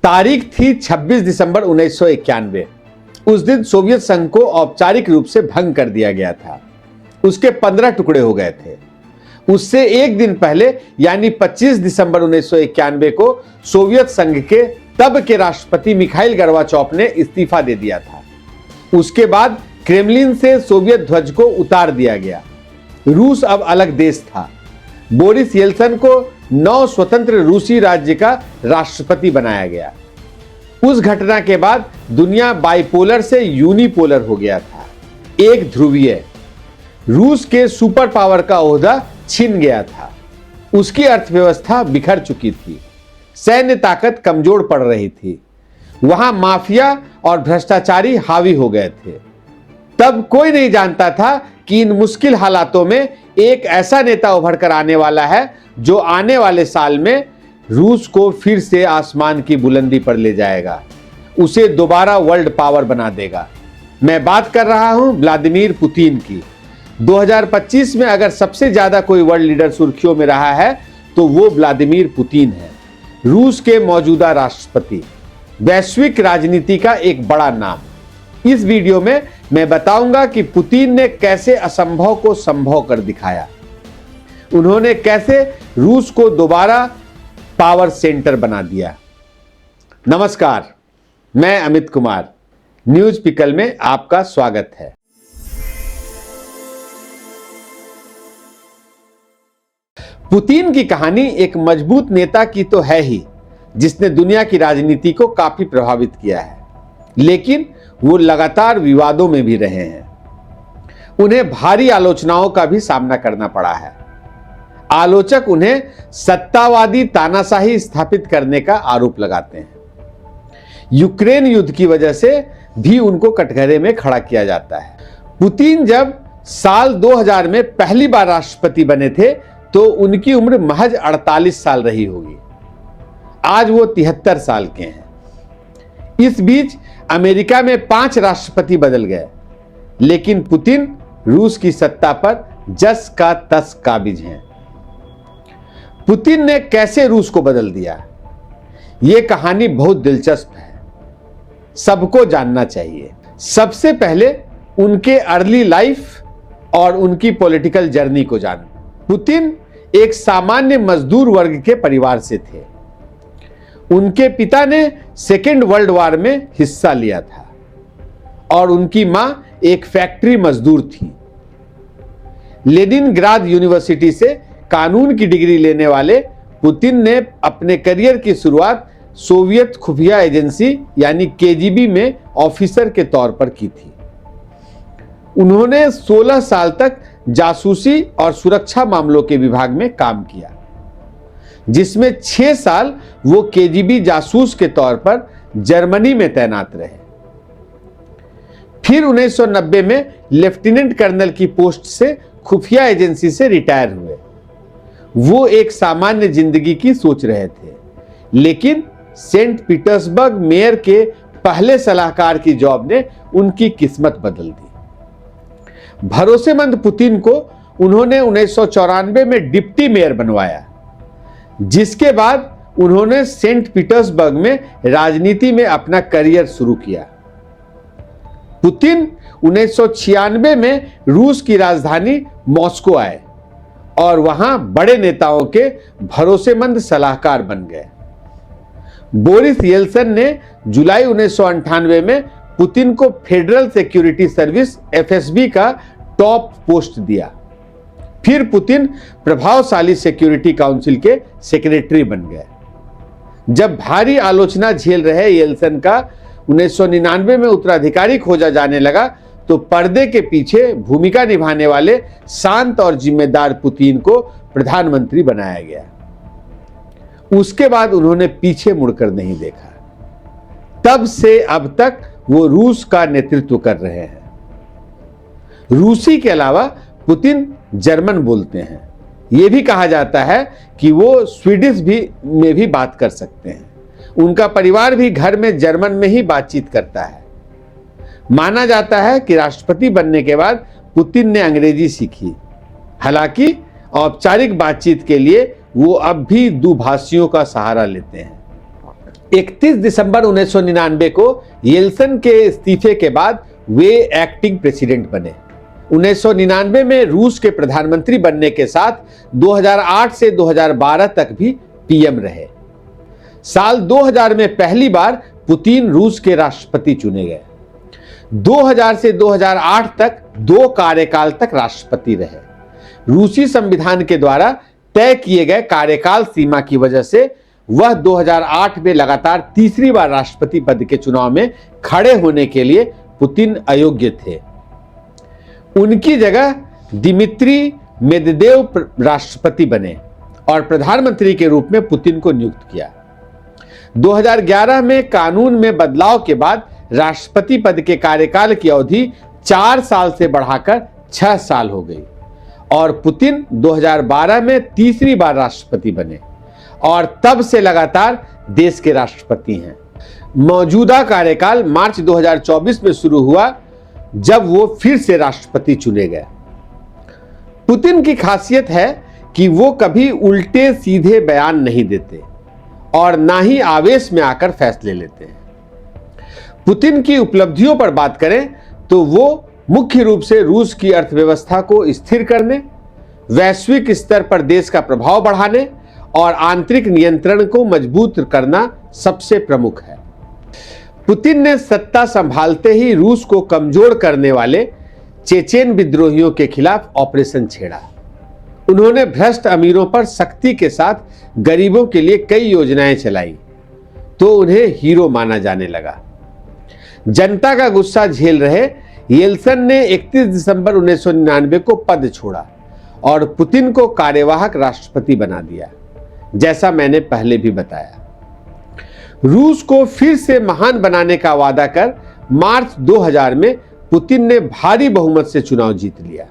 तारीख थी 26 दिसंबर 1991। उस दिन सोवियत संघ को औपचारिक रूप से भंग कर दिया गया था। उसके 15 टुकड़े हो गए थे। उससे एक दिन पहले यानी 25 दिसंबर 1991 को सोवियत संघ के तब के राष्ट्रपति मिखाइल गोर्बाचोव ने इस्तीफा दे दिया था। उसके बाद क्रेमलिन से सोवियत ध्वज को उतार दिया गया। रूस अब अलग देश था। बोरिस येल्त्सिन को 9 स्वतंत्र रूसी राज्य का राष्ट्रपति बनाया गया। उस घटना के बाद दुनिया बाइपोलर से यूनिपोलर हो गया था, एक ध्रुवीय। रूस के सुपर पावर का ओहदा छिन गया था। उसकी अर्थव्यवस्था बिखर चुकी थी, सैन्य ताकत कमजोर पड़ रही थी, वहां माफिया और भ्रष्टाचारी हावी हो गए थे। तब कोई नहीं जानता था कि इन मुश्किल हालातों में एक ऐसा नेता उभर कर आने वाला है जो आने वाले साल में रूस को फिर से आसमान की बुलंदी पर ले जाएगा, उसे दोबारा वर्ल्ड पावर बना देगा। मैं बात कर रहा हूं व्लादिमीर पुतिन की। 2025 में अगर सबसे ज्यादा कोई वर्ल्ड लीडर सुर्खियों में रहा है तो वो व्लादिमीर पुतिन है, रूस के मौजूदा राष्ट्रपति, वैश्विक राजनीति का एक बड़ा नाम। इस वीडियो में मैं बताऊंगा कि पुतिन ने कैसे असंभव को संभव कर दिखाया। उन्होंने कैसे रूस को दोबारा पावर सेंटर बना दिया। नमस्कार, मैं अमित कुमार, न्यूज पिकल में आपका स्वागत है। पुतिन की कहानी एक मजबूत नेता की तो है ही, जिसने दुनिया की राजनीति को काफी प्रभावित किया है, लेकिन वो लगातार विवादों में भी रहे हैं। उन्हें भारी आलोचनाओं का भी सामना करना पड़ा है। आलोचक उन्हें सत्तावादी तानाशाही स्थापित करने का आरोप लगाते हैं। यूक्रेन युद्ध की वजह से भी उनको कटघरे में खड़ा किया जाता है। पुतिन जब साल 2000 में पहली बार राष्ट्रपति बने थे तो उनकी उम्र महज 48 साल रही होगी। आज वो 73 साल के हैं। इस बीच अमेरिका में 5 राष्ट्रपति बदल गए, लेकिन पुतिन रूस की सत्ता पर जस का तस काबिज हैं। पुतिन ने कैसे रूस को बदल दिया, यह कहानी बहुत दिलचस्प है, सबको जानना चाहिए। सबसे पहले उनके अर्ली लाइफ और उनकी पॉलिटिकल जर्नी को जान। पुतिन एक सामान्य मजदूर वर्ग के परिवार से थे। उनके पिता ने सेकेंड वर्ल्ड वॉर में हिस्सा लिया था और उनकी मां एक फैक्ट्री मजदूर थी। लेनिनग्राद यूनिवर्सिटी से कानून की डिग्री लेने वाले पुतिन ने अपने करियर की शुरुआत सोवियत खुफिया एजेंसी यानी केजीबी में ऑफिसर के तौर पर की थी। उन्होंने 16 साल तक जासूसी और सुरक्षा मामलों के विभाग में काम किया, जिसमें 6 साल वो केजीबी जासूस के तौर पर जर्मनी में तैनात रहे। फिर 1990 में लेफ्टिनेंट कर्नल की पोस्ट से खुफिया एजेंसी से रिटायर हुए। वो एक सामान्य जिंदगी की सोच रहे थे, लेकिन सेंट पीटर्सबर्ग मेयर के पहले सलाहकार की जॉब ने उनकी किस्मत बदल दी। भरोसेमंद पुतिन को उन्होंने 1994 में डिप्टी मेयर बनवाया, जिसके बाद उन्होंने सेंट पीटर्सबर्ग में राजनीति में अपना करियर शुरू किया। पुतिन 1996 में रूस की राजधानी मॉस्को आए और वहां बड़े नेताओं के भरोसेमंद सलाहकार बन गए। बोरिस येल्त्सिन ने जुलाई 1998 में पुतिन को फेडरल सिक्योरिटी सर्विस एफएसबी का टॉप पोस्ट दिया। फिर पुतिन प्रभावशाली सिक्योरिटी काउंसिल के सेक्रेटरी बन गए। जब भारी आलोचना झेल रहे येल्त्सिन का 1999 में उत्तराधिकारी खोजा जाने लगा तो पर्दे के पीछे भूमिका निभाने वाले शांत और जिम्मेदार पुतिन को प्रधानमंत्री बनाया गया। उसके बाद उन्होंने पीछे मुड़कर नहीं देखा। तब से अब तक वो रूस का नेतृत्व कर रहे हैं। रूसी के अलावा पुतिन जर्मन बोलते हैं। यह भी कहा जाता है कि वो स्वीडिश में भी बात कर सकते हैं। उनका परिवार भी घर में जर्मन में ही बातचीत करता है। माना जाता है कि राष्ट्रपति बनने के बाद पुतिन ने अंग्रेजी सीखी। हालांकि औपचारिक बातचीत के लिए वो अब भी दुभाषियों का सहारा लेते हैं। 31 दिसंबर 1999 को येल्त्सिन के इस्तीफे के बाद वे एक्टिंग प्रेसिडेंट बने। 1999 में रूस के प्रधानमंत्री बनने के साथ 2008 से 2012 तक भी पीएम रहे। साल 2000 में पहली बार पुतिन रूस के राष्ट्रपति चुने गए। 2000 से 2008 तक 2 कार्यकाल तक राष्ट्रपति रहे। रूसी संविधान के द्वारा तय किए गए कार्यकाल सीमा की वजह से वह 2008 में लगातार तीसरी बार राष्ट्रपति पद के चुनाव में खड़े होने के लिए पुतिन अयोग्य थे। उनकी जगह दिमित्री मेदवेदेव राष्ट्रपति बने और प्रधानमंत्री के रूप में पुतिन को नियुक्त किया। 2011 में कानून में बदलाव के बाद राष्ट्रपति पद के कार्यकाल की अवधि 4 साल से बढ़ाकर 6 साल हो गई और पुतिन 2012 में तीसरी बार राष्ट्रपति बने और तब से लगातार देश के राष्ट्रपति हैं। मौजूदा कार्यकाल मार्च 2024 में शुरू हुआ जब वो फिर से राष्ट्रपति चुने गए। पुतिन की खासियत है कि वो कभी उल्टे सीधे बयान नहीं देते और ना ही आवेश में आकर फैसले लेते हैं। पुतिन की उपलब्धियों पर बात करें तो वो मुख्य रूप से रूस की अर्थव्यवस्था को स्थिर करने, वैश्विक स्तर पर देश का प्रभाव बढ़ाने और आंतरिक नियंत्रण को मजबूत करना सबसे प्रमुख है। पुतिन ने सत्ता संभालते ही रूस को कमजोर करने वाले चेचेन विद्रोहियों के खिलाफ ऑपरेशन छेड़ा। उन्होंने भ्रष्ट अमीरों पर सख्ती के साथ गरीबों के लिए कई योजनाएं चलाई तो उन्हें हीरो माना जाने लगा। जनता का गुस्सा झेल रहे येल्त्सिन ने 31 दिसंबर 1999 को पद छोड़ा और पुतिन को कार्यवाहक राष्ट्रपति बना दिया, जैसा मैंने पहले भी बताया। रूस को फिर से महान बनाने का वादा कर मार्च 2000 में पुतिन ने भारी बहुमत से चुनाव जीत लिया।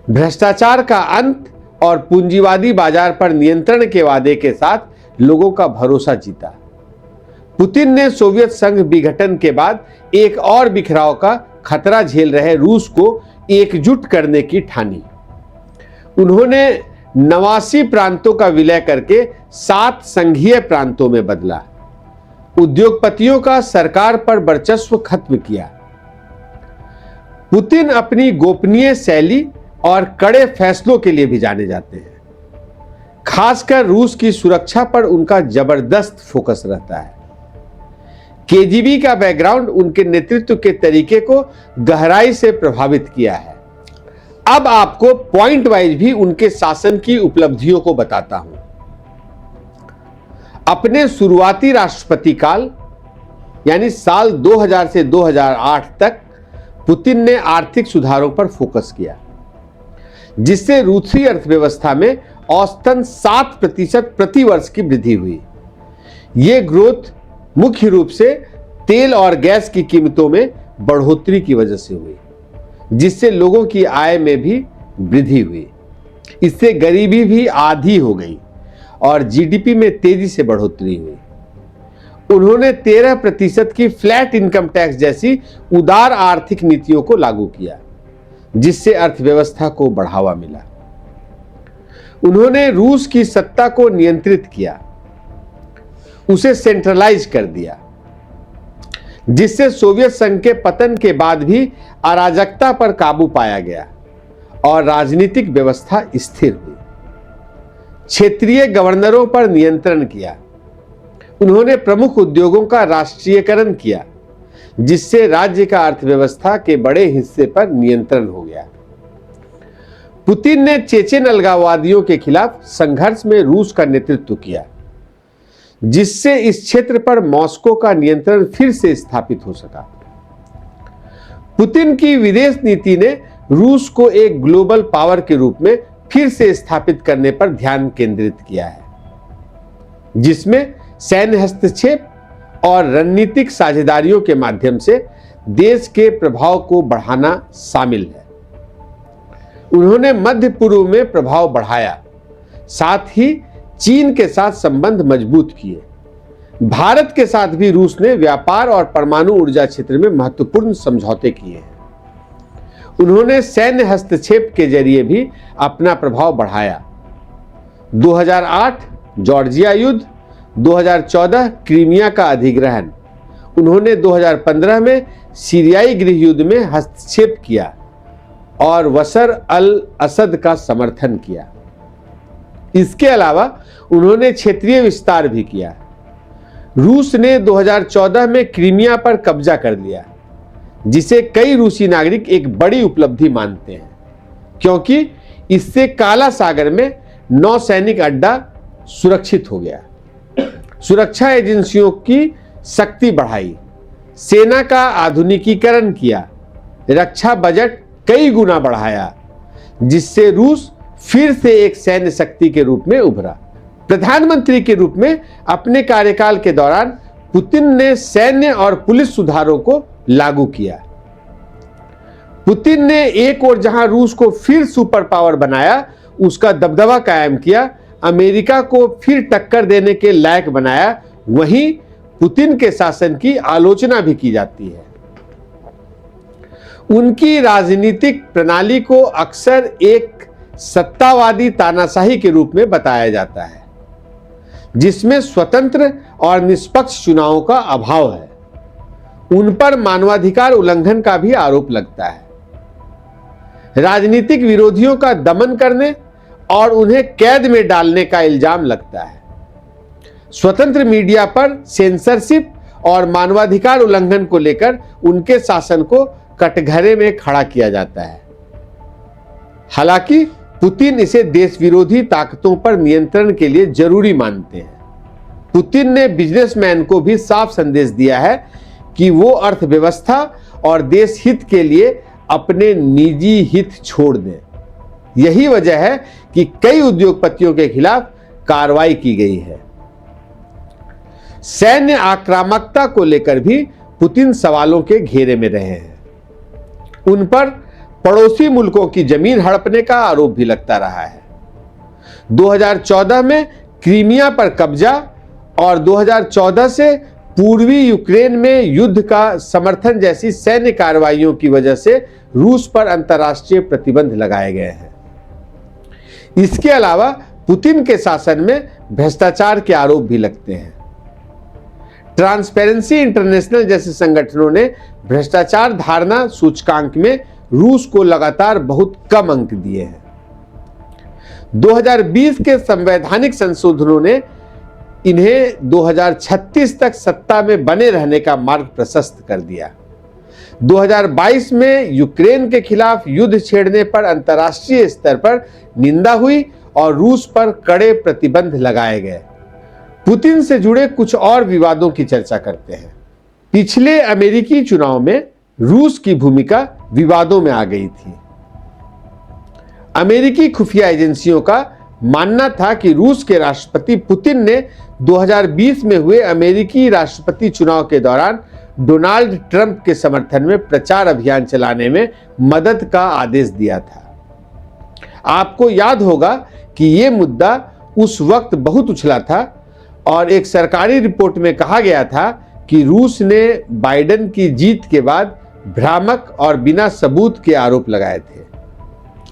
भ्रष्टाचार का अंत और पूंजीवादी बाजार पर नियंत्रण के वादे के साथ लोगों का भरोसा जीता। पुतिन ने सोवियत संघ विघटन के बाद एक और बिखराव का खतरा झेल रहे रूस को एकजुट करने की ठानी। उन्होंने 89 प्रांतों का विलय करके 7 संघीय प्रांतों में बदला। उद्योगपतियों का सरकार पर वर्चस्व खत्म किया। पुतिन अपनी गोपनीय शैली और कड़े फैसलों के लिए भी जाने जाते हैं। खासकर रूस की सुरक्षा पर उनका जबरदस्त फोकस रहता है। केजीबी का बैकग्राउंड उनके नेतृत्व के तरीके को गहराई से प्रभावित किया है। अब आपको पॉइंट वाइज भी उनके शासन की उपलब्धियों को बताता हूं। अपने शुरुआती राष्ट्रपति काल यानी साल 2000 से 2008 तक पुतिन ने आर्थिक सुधारों पर फोकस किया, जिससे रूसी अर्थव्यवस्था में औसतन 7% प्रति वर्ष की वृद्धि हुई। यह ग्रोथ मुख्य रूप से तेल और गैस की कीमतों में बढ़ोतरी की वजह से हुई, जिससे लोगों की आय में भी वृद्धि हुई। इससे गरीबी भी आधी हो गई और जीडीपी में तेजी से बढ़ोतरी हुई। उन्होंने 13% की फ्लैट इनकम टैक्स जैसी उदार आर्थिक नीतियों को लागू किया, जिससे अर्थव्यवस्था को बढ़ावा मिला। उन्होंने रूस की सत्ता को नियंत्रित किया, उसे सेंट्रलाइज कर दिया, जिससे सोवियत संघ के पतन के बाद भी अराजकता पर काबू पाया गया और राजनीतिक व्यवस्था स्थिर हुई। क्षेत्रीय गवर्नरों पर नियंत्रण किया। उन्होंने प्रमुख उद्योगों का राष्ट्रीयकरण किया, जिससे राज्य का अर्थव्यवस्था के बड़े हिस्से पर नियंत्रण हो गया। पुतिन ने चेचेन अलगाववादियों के खिलाफ संघर्ष में रूस का नेतृत्व किया, जिससे इस क्षेत्र पर मॉस्को का नियंत्रण फिर से स्थापित हो सका। पुतिन की विदेश नीति ने रूस को एक ग्लोबल पावर के रूप में फिर से स्थापित करने पर ध्यान केंद्रित किया है, जिसमें सैन्य हस्तक्षेप और रणनीतिक साझेदारियों के माध्यम से देश के प्रभाव को बढ़ाना शामिल है। उन्होंने मध्य पूर्व में प्रभाव बढ़ाया, साथ ही चीन के साथ संबंध मजबूत किए। भारत के साथ भी रूस ने व्यापार और परमाणु ऊर्जा क्षेत्र में महत्वपूर्ण समझौते किए हैं। उन्होंने सैन्य हस्तक्षेप के जरिए भी अपना प्रभाव बढ़ाया। 2008 जॉर्जिया युद्ध, 2014 क्रीमिया का अधिग्रहण, उन्होंने 2015 में सीरियाई गृह युद्ध में हस्तक्षेप किया और बशर अल असद का समर्थन किया। इसके अलावा उन्होंने क्षेत्रीय विस्तार भी किया। रूस ने 2014 में क्रीमिया पर कब्जा कर लिया, जिसे कई रूसी नागरिक एक बड़ी उपलब्धि मानते हैं, क्योंकि इससे काला सागर में नौसैनिक अड्डा सुरक्षित हो गया। सुरक्षा एजेंसियों की शक्ति बढ़ाई, सेना का आधुनिकीकरण किया, रक्षा बजट कई गुना बढ़ाया, जिससे रूस फिर से एक सैन्य शक्ति के रूप में उभरा। प्रधानमंत्री के रूप में अपने कार्यकाल के दौरान पुतिन ने सैन्य और पुलिस सुधारों को लागू किया। पुतिन ने एक ओर जहां रूस को फिर सुपर पावर बनाया, उसका दबदबा कायम किया, अमेरिका को फिर टक्कर देने के लायक बनाया, वहीं पुतिन के शासन की आलोचना भी की जाती है। उनकी राजनीतिक प्रणाली को अक्सर एक सत्तावादी तानाशाही के रूप में बताया जाता है, जिसमें स्वतंत्र और निष्पक्ष चुनावों का अभाव है। उन पर मानवाधिकार उल्लंघन का भी आरोप लगता है। राजनीतिक विरोधियों का दमन करने और उन्हें कैद में डालने का इल्जाम लगता है। स्वतंत्र मीडिया पर सेंसरशिप और मानवाधिकार उल्लंघन को लेकर उनके शासन को कटघरे में खड़ा किया जाता है। हालांकि पुतिन इसे देश विरोधी ताकतों पर नियंत्रण के लिए जरूरी मानते हैं। पुतिन ने बिजनेसमैन को भी साफ संदेश दिया है कि वो अर्थव्यवस्था और देश हित के लिए अपने निजी हित छोड़ दें। यही वजह है कि कई उद्योगपतियों के खिलाफ कार्रवाई की गई है। सैन्य आक्रामकता को लेकर भी पुतिन सवालों के घेरे में रहे हैं। उन पर पड़ोसी मुल्कों की जमीन हड़पने का आरोप भी लगता रहा है। 2014 में क्रीमिया पर कब्जा और 2014 से पूर्वी यूक्रेन में युद्ध का समर्थन जैसी सैन्य कार्रवाइयों की वजह से रूस पर अंतर्राष्ट्रीय प्रतिबंध लगाए गए हैं। इसके अलावा पुतिन के शासन में भ्रष्टाचार के आरोप भी लगते हैं। ट्रांसपेरेंसी इंटरनेशनल जैसे संगठनों ने भ्रष्टाचार धारणा सूचकांक में रूस को लगातार बहुत कम अंक दिए हैं। 2020 के संवैधानिक संशोधनों ने इन्हें 2036 तक सत्ता में बने रहने का मार्ग प्रशस्त कर दिया। 2022 में यूक्रेन के खिलाफ युद्ध छेड़ने पर अंतर्राष्ट्रीय स्तर पर निंदा हुई और रूस पर कड़े प्रतिबंध लगाए गए। पुतिन से जुड़े कुछ और विवादों की चर्चा करते हैं। पिछले अमेरिकी चुनाव में रूस की भूमिका विवादों में आ गई थी। अमेरिकी खुफिया एजेंसियों का मानना था कि रूस के राष्ट्रपति पुतिन ने 2020 में हुए अमेरिकी राष्ट्रपति चुनाव के दौरान डोनाल्ड ट्रंप के समर्थन में प्रचार अभियान चलाने में मदद का आदेश दिया था। आपको याद होगा कि यह मुद्दा उस वक्त बहुत उछला था और एक सरकारी रिपोर्ट में कहा गया था कि रूस ने बाइडेन की जीत के बाद भ्रामक और बिना सबूत के आरोप लगाए थे।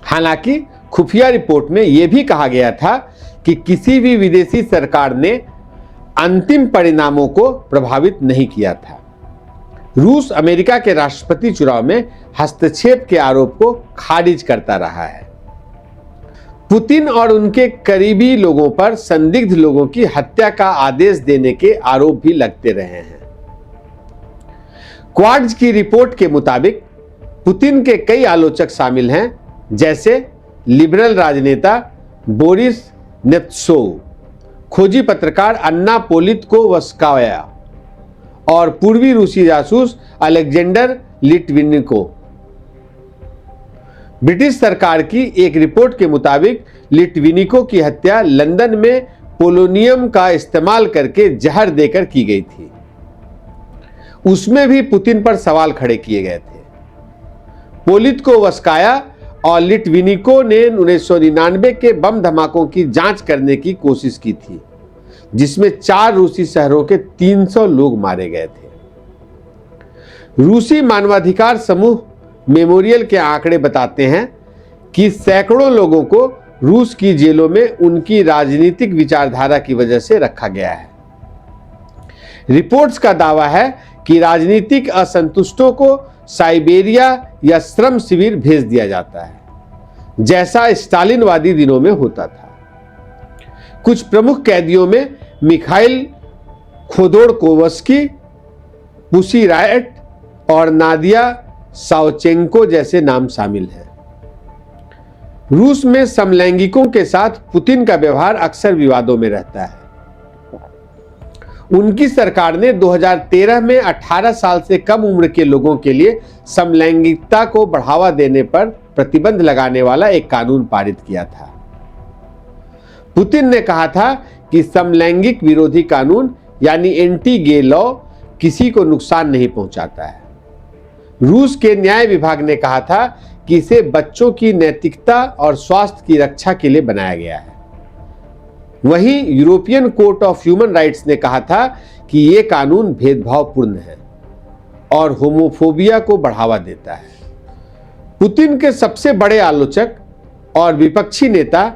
हालांकि खुफिया रिपोर्ट में यह भी कहा गया था कि किसी भी विदेशी सरकार ने अंतिम परिणामों को प्रभावित नहीं किया था। रूस अमेरिका के राष्ट्रपति चुनाव में हस्तक्षेप के आरोप को खारिज करता रहा है। पुतिन और उनके करीबी लोगों पर संदिग्ध लोगों की हत्या का आदेश देने के आरोप भी लगते रहे हैं। क्वार्ट्ज की रिपोर्ट के मुताबिक पुतिन के कई आलोचक शामिल हैं, जैसे लिबरल राजनेता बोरिस नेत्सोव, खोजी पत्रकार अन्ना पोलितकोवस्काया और पूर्वी रूसी जासूस अलेक्जेंडर लिटविनिको। ब्रिटिश सरकार की एक रिपोर्ट के मुताबिक लिटविनिको की हत्या लंदन में पोलोनियम का इस्तेमाल करके जहर देकर की गई थी। उसमें भी पुतिन पर सवाल खड़े किए गए थे। पोलितकोवस्काया और लिटविनिको ने 1999 के बम धमाकों की जांच करने की कोशिश की थी, जिसमें 4 रूसी शहरों के 300 लोग मारे गए थे। रूसी मानवाधिकार समूह मेमोरियल के आंकड़े बताते हैं कि सैकड़ों लोगों को रूस की जेलों में उनकी राजनीतिक विचारधारा की वजह से रखा गया है। रिपोर्ट्स का दावा है कि राजनीतिक असंतुष्टों को साइबेरिया या श्रम शिविर भेज दिया जाता है, जैसा स्टालिनवादी दिनों में होता था। कुछ प्रमुख कैदियों में मिखाइल खोदोड़कोवस्की, पुसी रायट और नादिया सावचेंको जैसे नाम शामिल हैं। रूस में समलैंगिकों के साथ पुतिन का व्यवहार अक्सर विवादों में रहता है। उनकी सरकार ने 2013 में 18 साल से कम उम्र के लोगों के लिए समलैंगिकता को बढ़ावा देने पर प्रतिबंध लगाने वाला एक कानून पारित किया था। पुतिन ने कहा था कि समलैंगिक विरोधी कानून यानी एंटी गे लॉ किसी को नुकसान नहीं पहुंचाता है। रूस के न्याय विभाग ने कहा था कि इसे बच्चों की नैतिकता और स्वास्थ्य की रक्षा के लिए बनाया गया है। वहीं European court of human rights ने कहा था कि यह कानून भेदभावपूर्ण है और होमोफोबिया को बढ़ावा देता है। पुतिन के सबसे बड़े आलोचक और विपक्षी नेता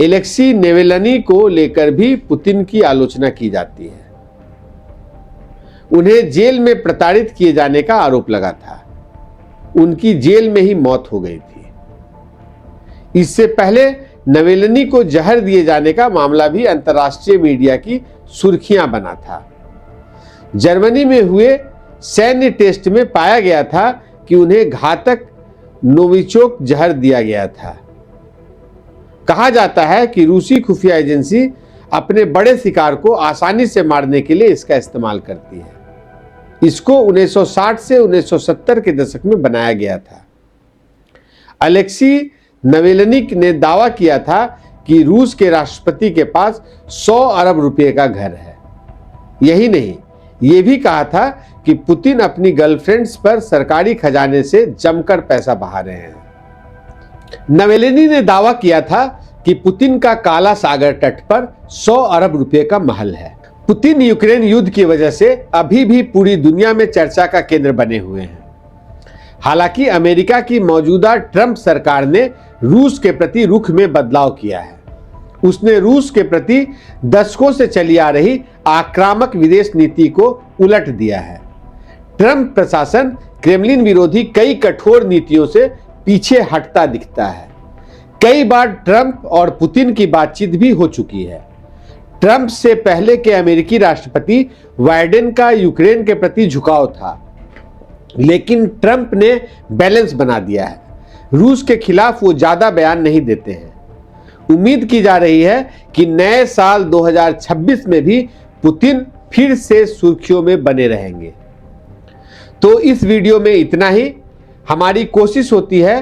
एलेक्सी नेवेलनी को लेकर भी पुतिन की आलोचना की जाती है। उन्हें जेल में प्रताड़ित किए जाने का आरोप लगा था। उनकी जेल में ही मौत हो गई थी। इससे पहले नवेलनी को जहर दिए जाने का मामला भी अंतर्राष्ट्रीय मीडिया की सुर्खियां बना था। जर्मनी में हुए सैन्य टेस्ट में पाया गया था कि उन्हें घातक नोविचोक जहर दिया गया था। कहा जाता है कि रूसी खुफिया एजेंसी अपने बड़े शिकार को आसानी से मारने के लिए इसका इस्तेमाल करती है। इसको 1960 से 1970 के दशक में बनाया गया था। अलेक्सी नवेलनिक ने दावा किया था कि रूस के राष्ट्रपति के पास 100 अरब रुपए का घर है। यही नहीं, यह भी कहा था कि पुतिन अपनी गर्लफ्रेंड्स पर सरकारी खजाने से जमकर पैसा बहा रहे हैं। नवेलनी ने दावा किया था कि पुतिन का काला सागर तट पर 100 अरब रुपए का महल है। पुतिन यूक्रेन युद्ध की वजह से अभी भी पूरी दुनिया में चर्चा का केंद्र बने हुए हैं। हालांकि अमेरिका की मौजूदा ट्रंप सरकार ने रूस के प्रति रुख में बदलाव किया है। उसने रूस के प्रति दशकों से चली आ रही आक्रामक विदेश नीति को उलट दिया है। ट्रंप प्रशासन क्रेमलिन विरोधी कई कठोर नीतियों से पीछे हटता दिखता है। कई बार ट्रंप और पुतिन की बातचीत भी हो चुकी है। ट्रंप से पहले के अमेरिकी राष्ट्रपति बाइडेन का यूक्रेन के प्रति झुकाव था, लेकिन ट्रंप ने बैलेंस बना दिया है। रूस के खिलाफ वो ज्यादा बयान नहीं देते हैं। उम्मीद की जा रही है कि नए साल 2026 में भी पुतिन फिर से सुर्खियों में बने रहेंगे। तो इस वीडियो में इतना ही। हमारी कोशिश होती है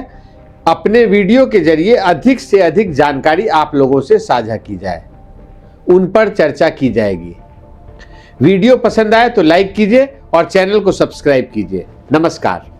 अपने वीडियो के जरिए अधिक से अधिक जानकारी आप लोगों से साझा की जाए, उन पर चर्चा की जाएगी। वीडियो पसंद आए तो लाइक कीजिए और चैनल को सब्सक्राइब कीजिए। नमस्कार।